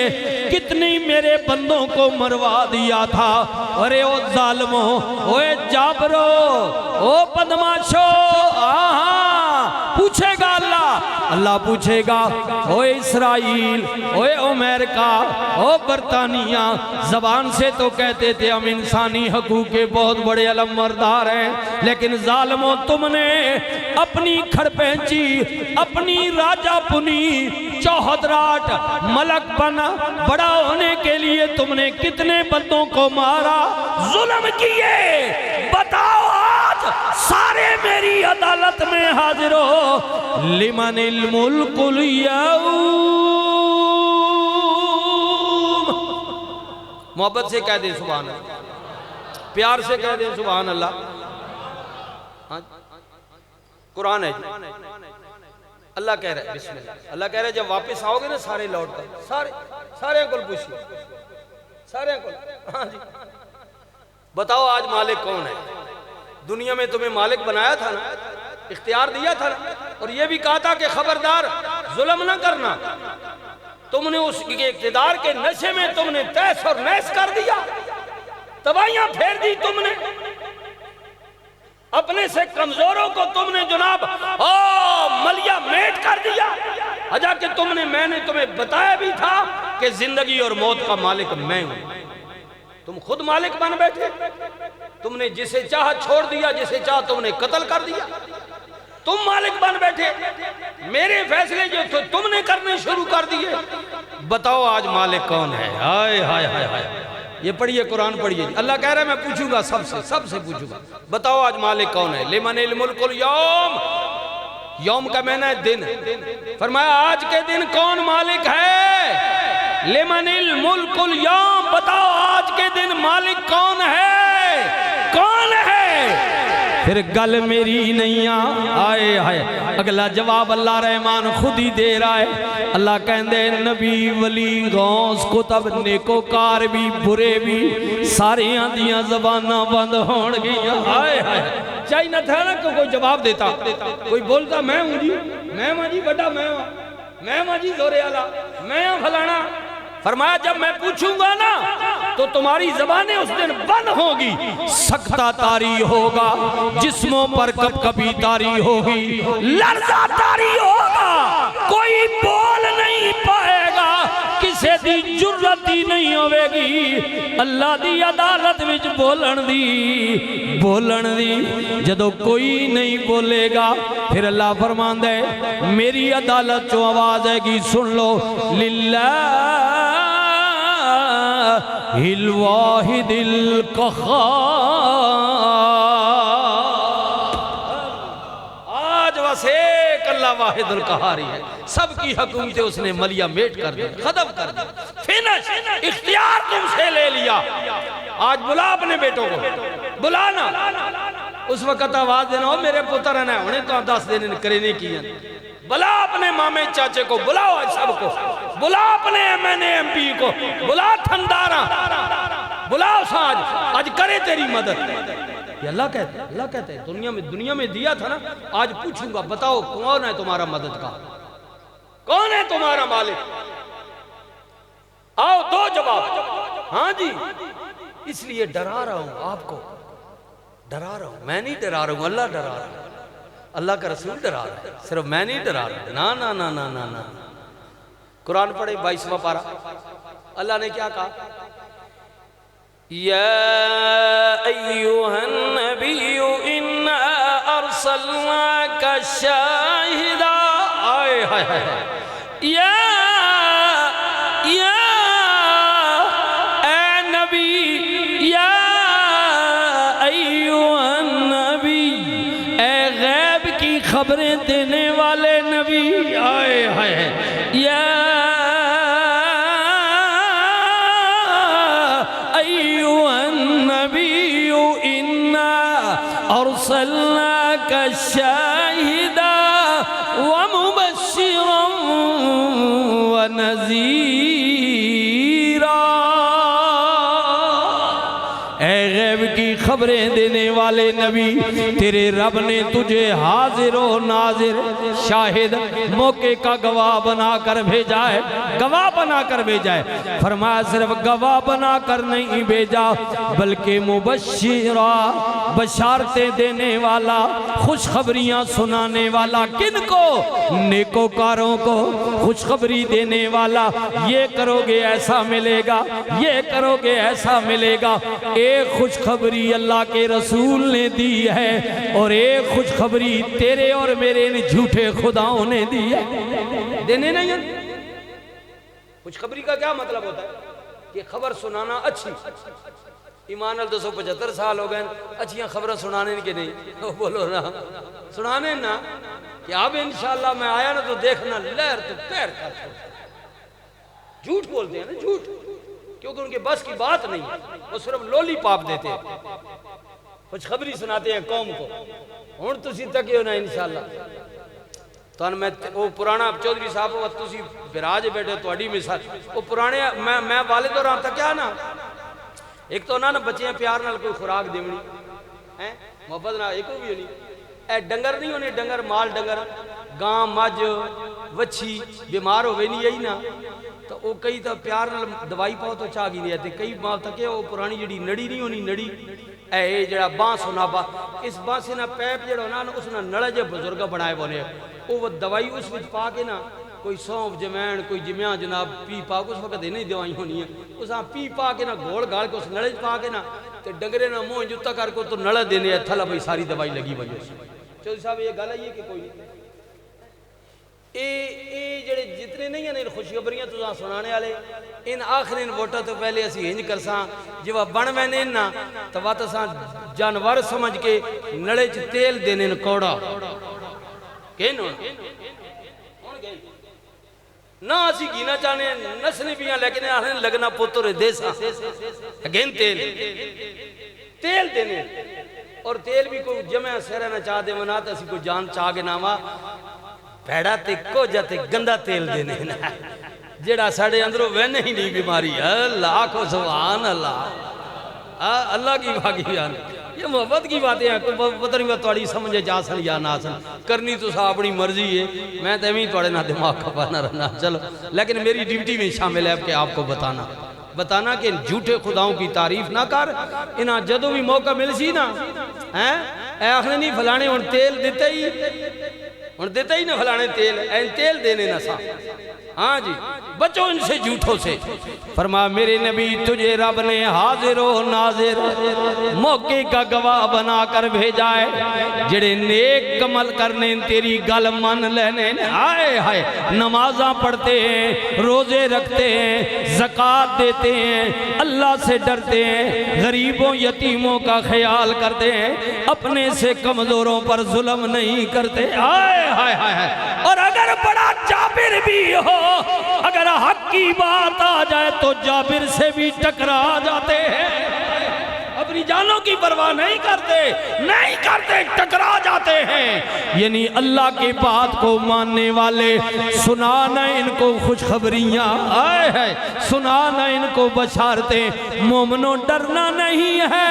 کتنی میرے بندوں کو مروا دیا تھا. ارے او ظالموں، اوے جابرو، او بدماشو، پوچھے گا اللہ پوچھے گا. اوے اسرائیل، اوے امریکہ، او برطانیہ، زبان سے تو کہتے تھے ہم انسانی حقوق کے بہت بڑے علمبردار ہیں، لیکن ظالموں تم نے اپنی کھڑپینچی، اپنی راجہ پنی، چوہدراٹ، ملک بنا بڑا ہونے کے لیے تم نے کتنے بندوں کو مارا، ظلم کیے. بتاؤ آج سارے میری عدالت میں حاضر ہو. لمن الملک اليوم، محبت سے کہہ دیں سبحان اللہ، پیار سے کہہ دیں سبحان اللہ. قرآن ہے اللہ کہہ رہے ہیں بسم اللہ. اللہ کہہ رہے ہیں جب واپس آؤ گے نا سارے لوٹ کر، سارے کل پوچھئے، سارے کل، ہاں جی بتاؤ آج مالک کون ہے؟ دنیا میں تمہیں مالک بنایا تھا نا، اختیار دیا تھا نا، اور یہ بھی کہا تھا کہ خبردار ظلم نہ کرنا. تم نے اس کے اقتدار کے نشے میں تم نے تیس اور نیس کر دیا، تباہیاں پھیر دی تم نے. اپنے سے کمزوروں کو تم نے جناب ملیا میٹ کر دیا. اجا کہ میں نے تمہیں بتایا بھی تھا کہ زندگی اور موت کا مالک میں ہوں. تم خود مالک بن بیٹھے. تم نے جسے چاہا چھوڑ دیا، جسے چاہا تم نے قتل کر دیا. تم مالک بن بیٹھے، میرے فیصلے جو تم نے کرنے شروع کر دیے. بتاؤ آج مالک کون ہے؟ ہائے ہائے ہائے ہائے. یہ پڑھیے قرآن پڑھیے. اللہ کہہ رہا ہے میں پوچھوں گا سب سے پوچھوں گا. بتاؤ آج مالک کون ہے؟ لمن الملک اليوم، یوم کا معنی ہے دن. فرمایا آج کے دن کون مالک ہے؟ لمن الملک اليوم، بتاؤ آج کے دن مالک کون ہے؟ کون ہے؟ پھر گل میری نہیں آئے ہائے. اگلا جواب اللہ رحمان خود ہی دے رہا ہے. اللہ کہندے نبی، ولی، غوث، کتب، نیکوکار بھی، برے بھی، ساری آندیاں زباناں بند ہون گیا. آئے ہائے. چاہی نہ تھا نا کہ کوئی جواب دیتا، کوئی بولتا میں ہوں جی، میں ہوں جی بڑا، میں ہوں جی زورے آلہ، میں ہوں فلانا. فرمایا جب میں پوچھوں گا نا تو تمہاری زبانیں اس دن بند ہوگی. سکتہ تاری ہوگا، جسموں پر کب کبھی تاری ہوگی، لرزہ تاری ہوگا، کوئی بول نہیں پائے گا، کسے دی جرت ہی نہیں ہوئے گی. اللہ دی عدالت وچ بولن دی جدو کوئی نہیں بولے گا پھر اللہ فرمان دے میری عدالت جو آواز ہے گی سن لو. للہ الواحد القہار۔ آج بس ایک اللہ واحد القہار ہی ہے، سب کی حکومتیں اس نے ملیا میٹ کر دی، ختم کر دی، فینش، اختیار تم سے لے لیا۔ آج بلا اپنے بیٹوں کو، بلانا، اس وقت آواز دینا ہو میرے پتر ہیں انہیں تو 10 دن کرنے کی ہیں، بلا اپنے مامے چاچے کو، بلاؤ آج سب کو، بلا اپنے M N A M P کو، بلا تھندارا، بلاؤ ساج، آج کرے تیری مدد۔ یہ اللہ کہتے ہیں، اللہ کہتے ہیں دنیا میں دیا تھا نا، آج پوچھوں گا بتاؤ کون ہے تمہارا مددگار، کون ہے تمہارا مالک؟ آؤ دو جواب۔ ہاں جی، اس لیے ڈرا رہا ہوں آپ کو، ڈرا رہا ہوں، میں نہیں ڈرا رہا ہوں، اللہ ڈرا رہا ہے، اللہ کا رسول ڈرا رہا ہے، صرف میں نہیں ڈرا رہا، نا نا نا نا نا نا۔ قرآن پڑھے 22واں پارہ، اللہ نے کیا کہا؟ یا ایوہ النبی انا ارسلناک شاہدا، آئے ہائے ہائے، یا اے نبی، یا ایوہ النبی، اے غیب کی خبریں دینے والے نبی، آئے ہائے، یا ایوہ النبی انا ارسلناک شاہدا ومبشرا ونذیرا، اے غیب کی خبریں دینے والے نبی، تیرے رب نے تجھے حاضر و ناظر، شاہد، موقع کا گواہ بنا کر بھیجا ہے، گواہ بنا کر بھیجا ہے۔ فرمایا صرف گواہ بنا کر نہیں بھیجا بلکہ مبشرا، بشارتیں دینے والا، خوشخبریاں سنانے والا، کن کو؟ نیکوکاروں کو خوشخبری دینے والا، یہ کرو گے ایسا ملے گا، یہ کرو گے ایسا ملے گا۔ ایک خوشخبری اللہ کے رسول نے دی ہے اور ایک خوشخبری تیرے اور میرے جھوٹے خداؤں نے دی ہے، دینے نہیں ہے۔ خوشخبری کا کیا مطلب ہوتا ہے؟ کہ خبر سنانا اچھی، ایمان 275 سال ہو گئے اچھیاں خبریں سنانے کے نہیں، بولو نا سنانے نا، کہ اب انشاءاللہ میں آیا نا تو دیکھنا لہر تو پیر کر، جھوٹ بولتے ہیں نا، جھوٹ، کیونکہ ان کے بس کی بات نہیں ہے، وہ صرف لولی پاپ دیتے ہیں، خوشخبری سناتے ہیں قوم کو۔ ہون تسی تک ہو نا انشاءاللہ تو میں وہ پرانا چودھری صاحب وہ تسی براج بیٹھے توڑی مثال وہ پرانے میں والد اور آتا کیا نا، ایک تو نا بچیاں پیار نال کوئی خوراک دیونی ہیں، محبت نہ ایک بھی ہونی، اے ڈنگر نہیں ہونے، ڈنگر مال ڈنگر، گاں مجھ وچھی بیمار ہوئے نہیں یہی نا، تو وہ کئی تو پیار نال دوائی پاؤ تو چاہ گی نہیں آتے، کئی بات تک وہ پرانی جڑی نڑی نہیں ہونی، نڑی اے جڑا بانس ہونا با، اس بانس سے نا پیپ جڑا ہونا اس نا نڑا جے بزرگا بنائے بونے، وہ دوائی اس وچ پا کے نا کوئی سونف جمعین کوئی جمعہ جناب پی پا کے اس وقت نہیں دوائی ہونی ہے، اس ہاں پی پا کے نا گھوڑ گھاڑ کے اس نڑے پا کے نا تے ڈنگرے نا موہ جتا کر کو تو نڑا دینے ہے تھلا بھئی ساری دوائی لگی بھئی اس چودھری صاحب یہ گالا یہ کہ کوئی نہیں، اے جڑے جتنے نہیں ہیں خوشخبریاں تو سنانے والے ان آخرین ووٹا تو پہلے اسی ہنج کرساں جو بن وینے نا تو وات اساں جانور سمجھ کے نڑے چ تیل دینے کوڑا کہنو نہ اسی گینا چاہنے نسلی بھی ہیں لیکن آخرین لگنا پتر دیسا اگین تیل دینے اور تیل بھی کوئی جمع سیرہ نہ چاہ دے مناتا اسی کو جان چاہ گے ناما پیڑا تے کو جاتے گندہ تیل دینے جڑا ساڑھے اندروں وینے ہی نہیں بیماری اللہ کو سبحان اللہ اللہ کی بھاگیان یہ محبت کی باتیں ہیں پتہ نہیں بات توڑی سمجھے جا سن یا نہ سن کرنی تو صاحب اپنی مرضی ہے میں تیمیں توڑے نہ دماغ کھپانا رہنا چلو لیکن میری ڈیوٹی میں شامل ہے کہ آپ کو بتانا کہ جھوٹے خداؤں کی تعریف نہ کر انہاں جدوں بھی موقع مل سی نا اے آخر نہیں فلانے ہون تیل دیتا ہی نہ فلانے تیل این تیل دینے نہ سا ہاں جی بچو ان سے جھوٹوں سے فرما میرے نبی تجھے رب نے حاضر و ناظر موقع کا گواہ بنا کر بھیجا ہے جڑے نیک عمل کرنے تیری گل من لینے آئے ہائے نمازاں پڑھتے ہیں روزے رکھتے ہیں زکوٰۃ دیتے ہیں اللہ سے ڈرتے ہیں غریبوں یتیموں کا خیال کرتے ہیں اپنے سے کمزوروں پر ظلم نہیں کرتے آئے ہائے ہائے اور اگر بڑا جابر بھی ہو اگر حق کی بات آ جائے تو جابر سے بھی ٹکرا جاتے ہیں اپنی جانوں کی پرواہ نہیں کرتے ٹکرا جاتے ہیں یعنی اللہ کی بات کو ماننے والے سنانا ان کو خوشخبریاں آئے ہیں سنانا ان کو بشارتیں مومنوں ڈرنا نہیں ہے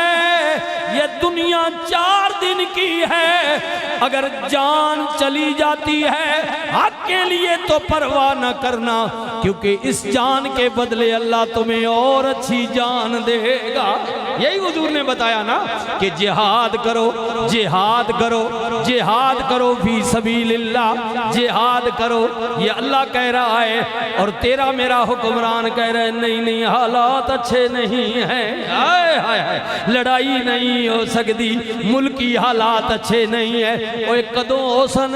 یہ دنیا 4 دن کی ہے اگر جان چلی جاتی ہے حق کے لیے تو پرواہ نہ کرنا کیونکہ اس جان کے بدلے اللہ تمہیں اور اچھی جان دے گا یہی حضور نے بتایا نا کہ جہاد کرو جہاد کرو جہاد کرو فی سبیل اللہ جہاد کرو یہ اللہ کہہ رہا ہے اور تیرا میرا حکمران کہہ رہا ہے نہیں حالات اچھے نہیں ہیں لڑائی نہیں ہو سکتی ملکی حالات اچھے نہیں ہیں وہ ایک قدوں حسن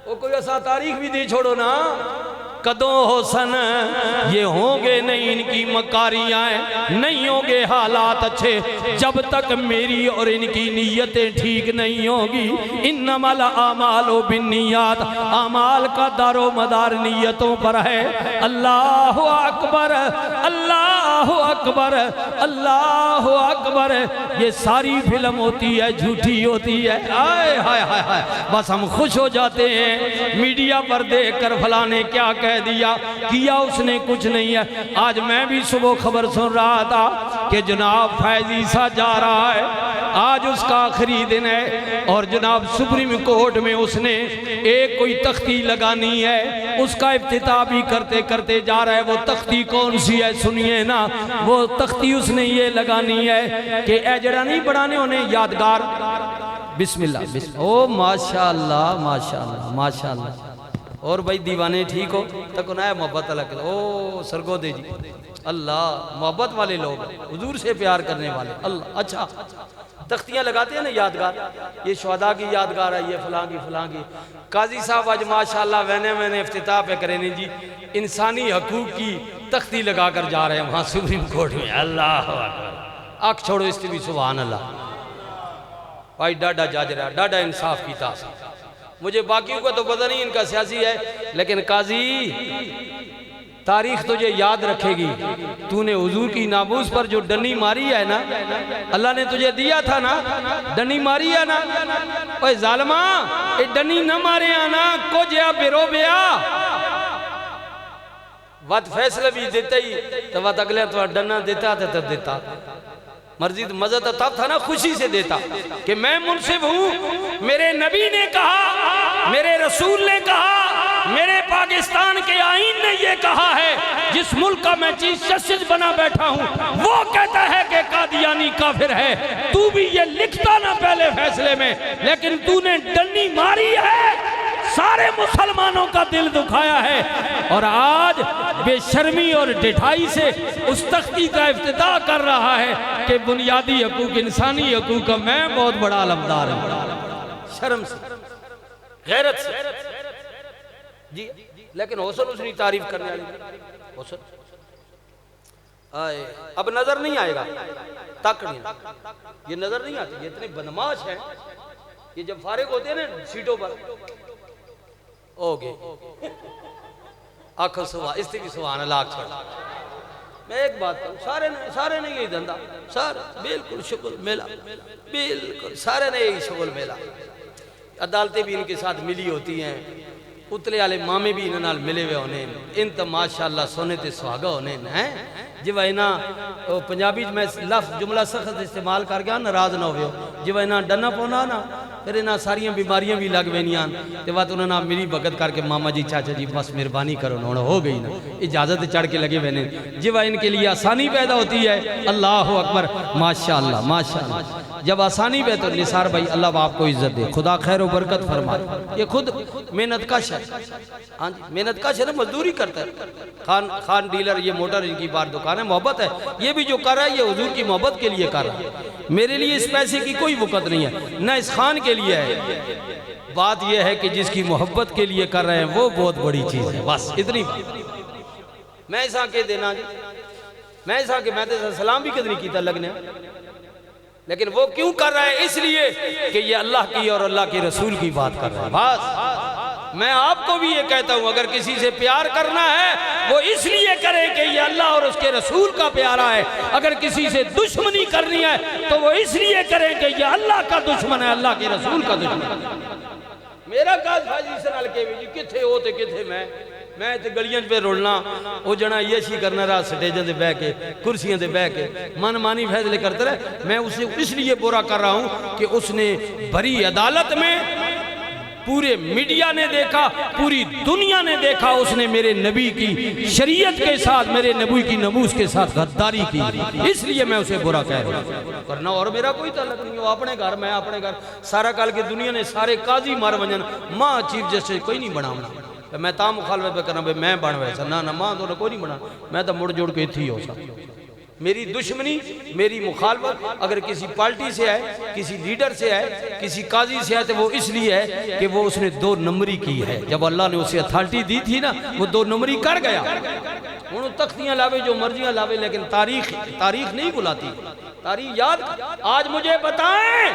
وہ کوئی ایسا تاریخ بھی دی چھوڑو نا قدوں حسن یہ ہوں گے نہیں ان کی مکاریاں نہیں ہوں گے حالات اچھے جب تک میری اور ان کی نیتیں ٹھیک نہیں ہوں گی انما الاعمال بالنیات اعمال کا دار و مدار نیتوں پر ہے اللہ اکبر اللہ اکبر اللہ اکبر یہ ساری فلم ہوتی ہے جھوٹی ہوتی ہے آئے ہائے ہائے ہائے بس ہم خوش ہو جاتے ہیں میڈیا پر دیکھ کر فلانے کیا کہہ دیا کیا اس نے کچھ نہیں ہے آج میں بھی صبح خبر سن رہا تھا کہ جناب فیض عیسیٰ جا رہا ہے آج اس کا آخری دن ہے اور جناب سپریم کورٹ میں اس نے ایک کوئی تختی لگانی ہے اس کا افتتاح بھی کرتے کرتے جا رہا ہے وہ تختی کون سی ہے سنیے نا وہ تختی اس نے یہ لگانی ہے کہ اے جڑا نہیں بڑھانے انہیں یادگار بسم اللہ او ماشاءاللہ ماشاءاللہ ماشاءاللہ اور بھائی دیوانے ٹھیک ہو تک انہیں محبت اللہ کے او سرگو دے جی اللہ محبت والے لوگ حضور سے پیار کرنے والے اللہ اچھا تختیاں لگاتے ہیں نا یادگار یہ شہداء کی یادگار ہے یہ فلاں کی قاضی صاحب آج ماشاءاللہ میں نے افتتاح پہ کرے نہیں جی انسانی حقوق کی تختی لگا کر جا رہے ہیں وہاں سپریم کورٹ میں اللہ آنکھ چھوڑو اس کی بھی سبحان اللہ بھائی ڈاڈا جاج رہا ڈاڈا انصاف کی تاثیر مجھے باقیوں کا تو پتہ نہیں ان کا سیاسی ہے لیکن قاضی تاریخ تجھے یاد رکھے گی تو نے حضور کی ناموس پر جو ڈنی ماری ہے نا اللہ نے تجھے دیا تھا نا ڈنی ماری ہے نا اوہ ظالمہ اے ڈنی نہ مارے آنا کو جیا بیرو بیا وقت فیصلہ بھی دیتا ہی تو وقت اگلے تو ڈنہ دیتا تھا تب دیتا مرضی مزہ تب تھا نا خوشی سے دیتا کہ میں منصف ہوں میرے نبی نے کہا میرے رسول نے کہا میرے پاکستان کے آئین نے یہ کہا ہے جس ملک کا میں چیف جسٹس بنا بیٹھا ہوں وہ کہتا ہے کہ قادیانی کافر ہے تو بھی یہ لکھتا نہ پہلے فیصلے میں لیکن تو نے ڈنی ماری ہے سارے مسلمانوں کا دل دکھایا ہے اور آج بے شرمی اور ڈٹھائی سے اس تختی کا افتتاح کر رہا ہے کہ بنیادی حقوق انسانی حقوق کا میں بہت بڑا علمدار ہوں شرم سے غیرت سے جی لیکن حسن اس نے تعریف کرنے والی حسن آئے اب نظر نہیں آئے گا تک نہیں یہ نظر نہیں آتی یہ اتنے بدماش ہیں یہ جب فارغ ہوتے ہیں نا سیٹوں پر اوگے آنکھوں سوا اس سے بھی سبحان اللہ چھوڑا میں ایک بات کروں سارے نے یہی دھندا سارے بالکل شغل ملا بالکل سارے نے یہی شغل ملا عدالتیں بھی ان کے ساتھ ملی ہوتی ہیں اتلے والے مامے بھی انہوں نے ملے ہوئے ہونے ان تو ماشاءاللہ سونے تے سہاگا ہونے ہیں جب اینا پنجابی میں لفظ جملہ سخت استعمال کر گیا ناراض نہ ہوئے جب اینا ڈنا پونا نا پھر اینا ساریاں بیماریاں بھی لگ بینیاں تے بات انہوں نے میری بغت کر کے ماما جی چاچا جی بس مہربانی کرو انہوں ہو گئی نا اجازت چڑھ کے لگے بہنے جب ان کے لیے آسانی پیدا ہوتی ہے اللہ اکبر ماشاءاللہ ماشاءاللہ جب آسانی پہ تو نثار بھائی اللہ آپ کو عزت دے خدا خیر و برکت فرمائے یہ خود محنت کش ہے ہاں جی محنت کش ہے نا مزدوری کرتا ہے خان ڈیلر یہ موٹر ان کی بار دکان ہے محبت ہے یہ بھی جو کر رہا ہے یہ حضور کی محبت کے لیے کر رہا ہے میرے لیے اس پیسے کی کوئی وقت نہیں ہے نہ اس خان کے لیے ہے بات یہ ہے کہ جس کی محبت کے لیے کر رہے ہیں وہ بہت بڑی چیز ہے بس اتنی میں ایسا کہ دینا جی میں ایسا کہ میں سلام بھی کدنی کیتا لگنے لیکن وہ کیوں کر رہا ہے اس لیے کہ یہ اللہ کی اور اللہ کے رسول کی بات کر رہا ہے بس میں آپ کو بھی یہ کہتا ہوں اگر کسی سے پیار کرنا ہے وہ اس لیے کرے کہ یہ اللہ اور اس کے رسول کا پیارا ہے اگر کسی سے دشمنی کرنی ہے تو وہ اس لیے کرے کہ یہ اللہ کا دشمن ہے اللہ کے رسول کا دشمن ہے میرا کاز بھاجی سے نال کے بھی کتھے ہوتے کتھے میں تے گلیاں پہ رولنا وہ جنا یہ شی کرنا رہا سٹیجیں دے بے کے کرسیاں دے بے کے من مانی فیصلے کرتے رہے میں اسے اس لیے برا کر رہا ہوں کہ اس نے بری عدالت میں پورے میڈیا نے دیکھا پوری دنیا نے دیکھا اس نے میرے نبی کی شریعت کے ساتھ میرے نبی کی نموز کے ساتھ غداری کی اس لیے میں اسے برا کہہ رہا ہوں کرنا اور میرا کوئی تعلق نہیں ہو اپنے گھر میں اپنے گھر سارا کال کی دنیا نے سارے قاضی مار ونجن ماں چیف جسٹس کوئی نہیں بناونا میں تا مخالفت پہ کرنا بھئی میں بن ویسا نہ ماں تو کوئی نہیں بنا میں تو مڑ جوڑ کے تھی ہو سا میری دشمنی میری مخالفت اگر کسی پارٹی سے ہے کسی لیڈر سے ہے کسی قاضی سے ہے تو وہ اس لیے ہے کہ وہ اس نے 2 نمبری کی ہے جب اللہ نے اسے اتھارٹی دی تھی نا وہ 2 نمبری کر گیا انہوں تختیاں لاوے جو مرضیاں لاوے لیکن تاریخ نہیں بلاتی تاریخ یاد آج مجھے بتائیں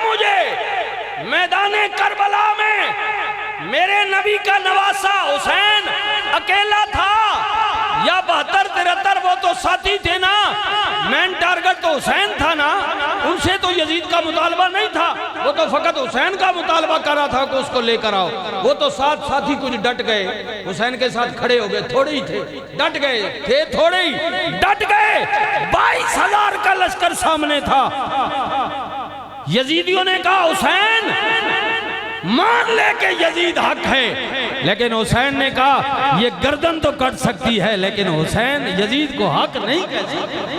مجھے میدان کربلا میں میرے نبی کا نواسا حسین اکیلا تھا یا 72-73 وہ تو ساتھی تھے نا مین ٹارگٹ تو حسین تھا نا ان سے تو یزید کا مطالبہ نہیں تھا وہ تو فقط حسین کا مطالبہ کر رہا تھا کہ اس کو لے کر آؤ وہ تو ساتھی کچھ ڈٹ گئے حسین کے ساتھ کھڑے ہو گئے تھوڑے ہی تھے ڈٹ گئے تھے تھوڑے ہی ڈٹ گئے 22,000 کا لشکر سامنے تھا یزیدیوں نے کہا حسین مان لے کہ یزید حق ہے لیکن حسین نے کہا یہ گردن تو کٹ سکتی ہے لیکن حسین یزید کو حق نہیں کہہ سکتی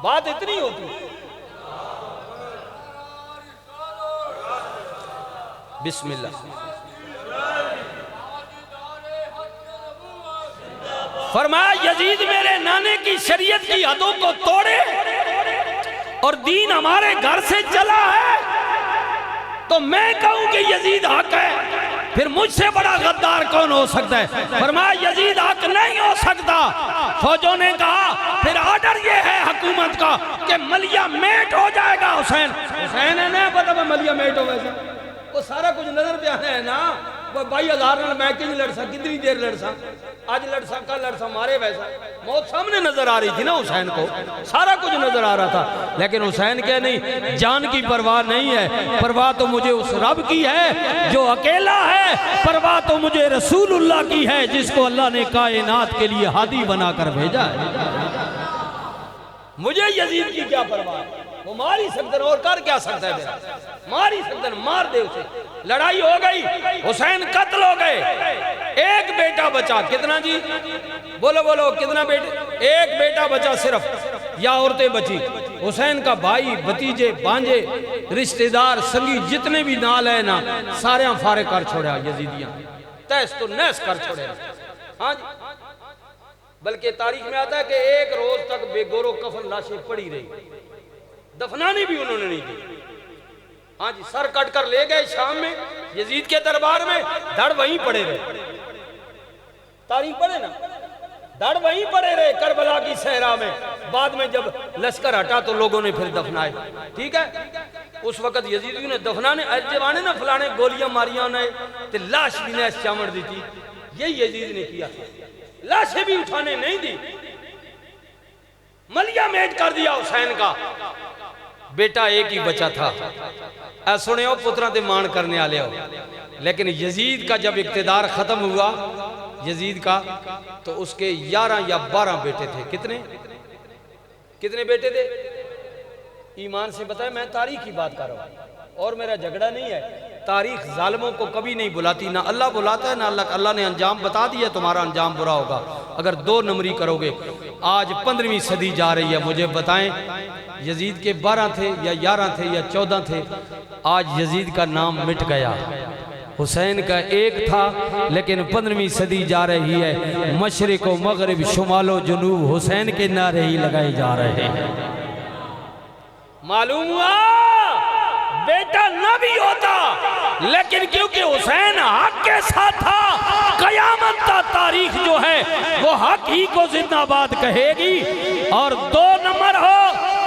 بات اتنی ہوتی بسم اللہ فرمایا یزید میرے نانے کی شریعت کی حدوں کو توڑے اور دین ہمارے گھر سے چلا ہے تو میں کہوں کہ یزید حق ہے پھر مجھ سے بڑا غدار کون ہو سکتا ہے فرمایا یزید حق نہیں ہو سکتا فوجوں نے کہا پھر آرڈر یہ ہے حکومت کا کہ ملیہ میٹ ہو جائے گا حسین ہے نہیں پتا میں ملیہ میٹ ہو ویسا وہ سارا کچھ نظر پہ آنے ہے نا وہ 22,000 میں کہیں لڑ سا کتنی دیر لڑ سا آج لڑ سا کل لڑ سا مارے ویسا موت سامنے نظر آ رہی تھی نا حسین کو سارا کچھ نظر آ رہا تھا لیکن حسین کہہ نہیں جان کی پرواہ نہیں ہے پرواہ تو مجھے اس رب کی ہے جو اکیلا ہے پرواہ تو مجھے رسول اللہ کی ہے جس کو اللہ نے کائنات کے لیے ہادی بنا کر بھیجا ہے مجھے یزید کی کیا پرواہ ہے وہ مار ہی سکتے ہیں اور کر کیا سکتا ہے میرا مار ہی سکتے ہیں مار دے اسے لڑائی ہو گئی حسین قتل ہو گئے ایک بیٹا بچا کتنا جی بولو کتنا بیٹے ایک بیٹا بچا صرف یا عورتیں بچی حسین کا بھائی بھتیجے بانجے رشتہ دار سنگی جتنے بھی نال ہے نا سارے فارغ کر چھوڑا یزیدیاں تیس تو نیس کر چھوڑے ہاں جی بلکہ تاریخ میں آتا ہے کہ ایک روز تک بے گورو کفن لاشیں پڑی رہی دفنانی بھی انہوں نے نہیں دی ہاں جی سر کٹ کر لے گئے شام میں یزید کے دربار میں دھڑ وہیں پڑے رہے تاریخ پڑھے نا دھڑ وہیں پڑے رہے کربلا کی صحرا میں بعد میں جب لشکر ہٹا تو لوگوں نے پھر دفنائے ٹھیک ہے اس وقت یزیدیوں نے دفنانے جوانے نا فلانے گولیاں ماریاں نے تے لاش بھی نے چامڑ دی تھی یہی یزید نے کیا لاشیں بھی اٹھانے نہیں دی ملیہ میٹ کر دیا حسین کا بیٹا ایک ہی بچا تھا اے سنے ہو پترہ تے مان کرنے آلے ہو لیکن یزید کا جب اقتدار ختم ہوا یزید کا، تو اس کے 11 یا 12 بیٹے تھے۔ کتنے بیٹے تھے؟ ایمان سے بتائیں، میں تاریخ کی بات کر رہا ہوں اور میرا جھگڑا نہیں ہے۔ تاریخ ظالموں کو کبھی نہیں بلاتی، نہ اللہ بلاتا ہے نہ اللہ نے انجام بتا دیا تمہارا انجام برا ہوگا اگر 2 نمبری کرو گے۔ آج 15ویں صدی جا رہی ہے، مجھے بتائیں یزید کے 12 تھے یا 11 تھے یا 14 تھے؟ آج یزید کا نام مٹ گیا، حسین کا 1 تھا، لیکن 15ویں صدی جا رہی ہے، مشرق و مغرب شمال و جنوب حسین کے نعرے ہی لگائے جا رہے ہیں۔ معلوم ہوا بیٹا نہ بھی ہوتا، لیکن کیونکہ حسین حق کے ساتھ تھا، قیامت تا تاریخ جو ہے وہ حق ہی کو زندہ باد کہے گی۔ اور 2 نمبر ہو،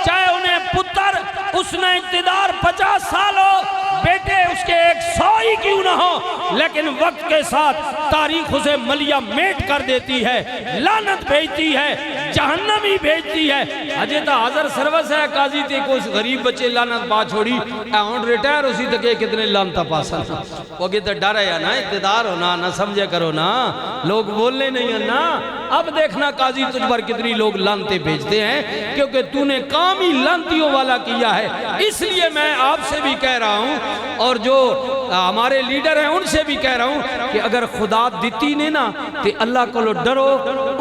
چاہے انہیں پتر، اس نے اقتدار 50 سال ہو، بیٹے اس کے 100 ہی کیوں نہ ہو، لیکن وقت کے ساتھ تاریخ اسے ملیا میٹ کر دیتی ہے، لعنت بھیجتی ہے، جہنمی بھیجتی ہے۔ اجے تا حضر سروس ہے قاضی تے کچھ غریب بچے لعنت پا چھوڑی اون ریٹائر اسی تک کتنے لعنت پاسا وہ کہ ڈر ہے نا، اقتدار ہونا نہ سمجھے کرو نا، لوگ بولنے نہیں ہیں نا۔ اب دیکھنا قاضی تجھ پر کتنی لوگ لعنتیں بھیجتے ہیں، کیونکہ تو نے کام ہی لعنتیوں والا کیا ہے۔ اس لیے میں آپ سے بھی کہہ رہا ہوں اور جو ہمارے لیڈر ہیں ان سے بھی کہہ رہا ہوں کہ اگر خدا دیتی نے نا تو اللہ کو ڈرو،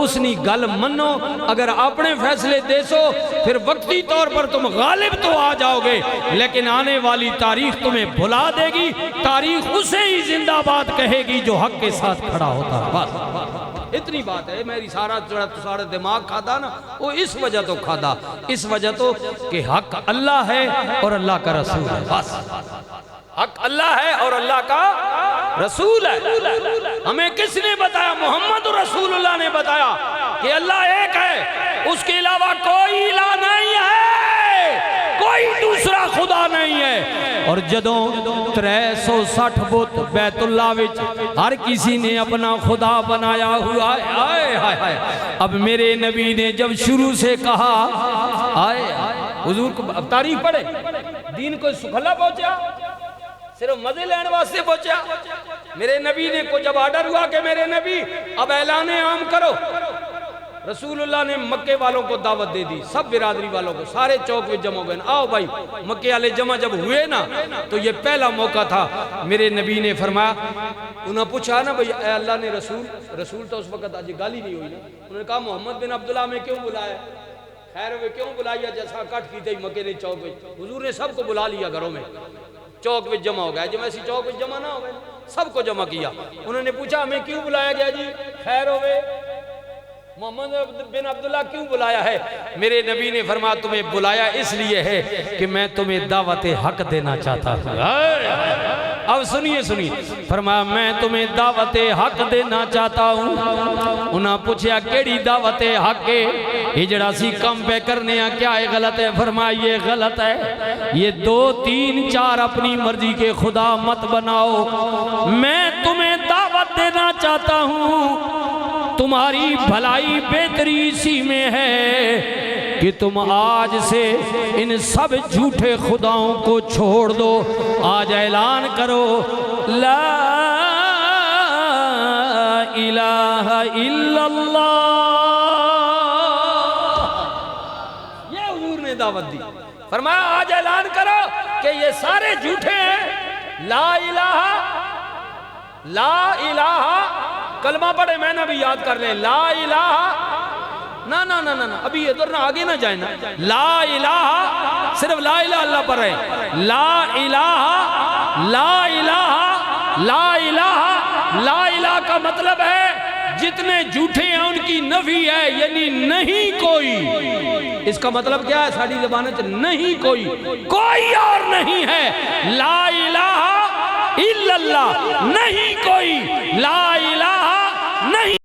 اس نے گل منو، اگر اپنے فیصلے دے سو پھر وقتی طور پر تم غالب تو آ جاؤ گے، لیکن آنے والی تاریخ تمہیں بھلا دے گی۔ تاریخ اسے ہی زندہ باد کہے گی جو حق کے ساتھ کھڑا ہوتا ہے۔ بس اتنی بات ہے۔ میری سارا دماغ کھادا نا، وہ اس وجہ تو کھادا، اس وجہ تو کہ حق اللہ ہے اور اللہ کا رسول ہے۔ بس حق اللہ ہے اور اللہ کا رسول ہے۔ ہمیں کس نے بتایا؟ محمد رسول اللہ نے بتایا کہ اللہ ایک ہے، اس کے علاوہ کوئی الہ نہیں ہے، کوئی دوسرا خدا نہیں ہے۔ اور جدوں 360 بت بیت اللہ وچ ہر کسی نے اپنا خدا بنایا ہوا ہے۔ اب میرے نبی نے جب شروع سے کہا، حضور کو تاریخ پڑھے، دین کو سکھلا پہنچا، صرف مزے لینے واسطے پہنچا۔ میرے نبی نے کو جب آرڈر ہوا کہ میرے نبی اب اعلان عام کرو، رسول اللہ نے مکے والوں کو دعوت دے دی، سب برادری والوں کو، سارے چوک میں جمع ہو گئے، آؤ بھائی۔ مکے والے جمع جب ہوئے نا تو یہ پہلا موقع تھا۔ میرے نبی نے فرمایا، انہوں نے پوچھا نا بھئی اے اللہ نے رسول تو اس وقت آج گالی نہیں ہوئی نا، انہوں نے کہا محمد بن عبداللہ میں کیوں بلایا؟ خیر ہوئے کیوں بلایا؟ جیسا کٹ کی تھی مکے نے چوک میں، حضور نے سب کو بلا لیا گھروں میں، چوک میں جمع ہو گیا۔ جب ایسی چوک میں جمع نہ ہو گئے، سب کو جمع کیا۔ انہوں نے پوچھا ہمیں کیوں بلایا گیا جی؟ خیر ہوئے محمد بن عبداللہ کیوں بلایا ہے؟ میرے نبی نے فرمایا تمہیں بلایا اس لیے ہے کہ میں تمہیں دعوت حق دینا چاہتا ہوں۔ اب سنیے، فرمایا میں تمہیں دعوت حق دینا چاہتا ہوں۔ انہاں پوچھا کیڑی دعوت حق ہے؟ یہ جڑا سی کم پہ کرنے ہیں کیا ہے غلط ہے؟ فرمایا یہ غلط ہے، یہ 2 3 4 اپنی مرضی کے خدا مت بناؤ۔ میں تمہیں دعوت دینا چاہتا ہوں، تمہاری بھلائی بہتری اسی میں ہے کہ تم آج سے ان سب جھوٹے خداؤں کو چھوڑ دو۔ آج اعلان کرو لا الہ الا اللہ۔ یہ حضور نے دعوت دی، فرمایا آج اعلان کرو کہ یہ سارے جھوٹے ہیں۔ لا الہ کلمہ پڑھے، میں نہ بھی یاد کر لیں، لا الہ نا ابھی ادھر نہ آگے نہ جائیں نا، لا الہ صرف لا الہ اللہ پر رہے، لا الہ لا الہ لا الہ لا الہ کا مطلب ہے جتنے جھوٹے ہیں ان کی نفی ہے، یعنی نہیں کوئی۔ اس کا مطلب کیا ہے؟ ساری زبانیں نہیں کوئی اور نہیں ہے۔ لا الہ الا اللہ، نہیں کوئی، لا الہ نہیں